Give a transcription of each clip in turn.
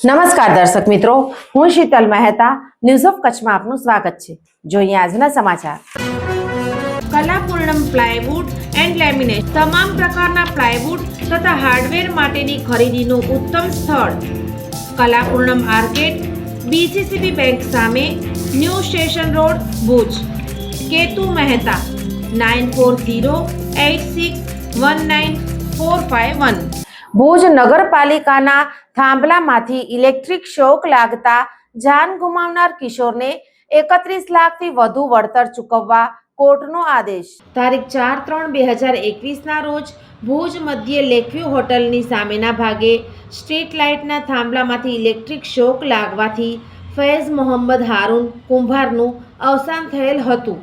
નમસ્કાર દર્શક મિત્રો, હું શીતલ મહેતા ન્યૂઝ ઓફ કચ્છમાં આપનું સ્વાગત છે। જોઈએ આજના સમાચાર। કલાપૂર્ણમ પ્લાયવુડ એન્ડ લેમિનેટ તમામ પ્રકારના પ્લાયવુડ તથા હાર્ડવેર માટેની ખરીદીનું ઉત્તમ સ્થળ કલાપૂર્ણમ આર્કેડ, બીસીસીબી બેંક સામે, new station road, Bhuj. Ketu Mehta 9408619451। Bhuj નગરપાલિકાના થાંભલામાંથી ઇલેક્ટ્રિક શોક લાગતા જાન ગુમાવનાર કિશોરને 31 લાખથી વધુ વળતર ચૂકવવા કોર્ટનો આદેશ। તારીખ 4/3/2021ના રોજ ભુજ મધ્યે લેકવ્યુ હોટલની સામેના ભાગે સ્ટ્રીટ લાઇટના થાંભલામાંથી ઇલેક્ટ્રિક શોક લાગવાથી ફૈઝ મોહમ્મદ હારૂન કુંભારનું અવસાન થયેલ હતું।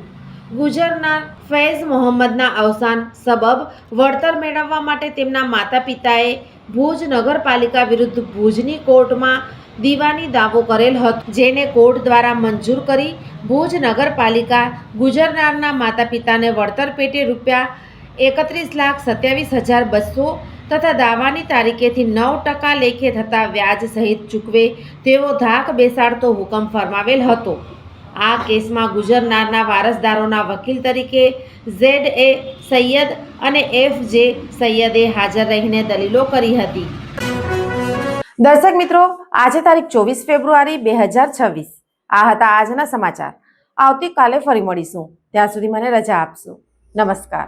ગુજરનાર ફૈઝ મોહમ્મદના અવસાન સબબ વળતર મેળવવા માટે તેમના માતા પિતાએ ભુજ નગરપાલિકા વિરુદ્ધ ભુજની કોર્ટમાં દીવાની દાવો કરેલ હતો, જેને કોર્ટ દ્વારા મંજૂર કરી ભુજ નગરપાલિકા ગુજરનારના માતા પિતાને વળતર પેટે ₹31,27,200 તથા દાવાની તારીખેથી 9% લેખે થતા વ્યાજ સહિત ચૂકવે તેવો ધાક બેસાડતો હુકમ ફરમાવેલ હતો। આ કેસમાં ગુજરનારના વારસદારોના વકીલ તરીકે ZA સૈયદ અને FJ સૈયદે હાજર રહીને દલીલો કરી હતી। દર્શક મિત્રો, આજે તારીખ 24 ફેબ્રુઆરી 2026 આ હતા આજના સમાચાર। આવતીકાલે ફરી મળીશું, ત્યાં સુધી મને રજા આપશો। નમસ્કાર।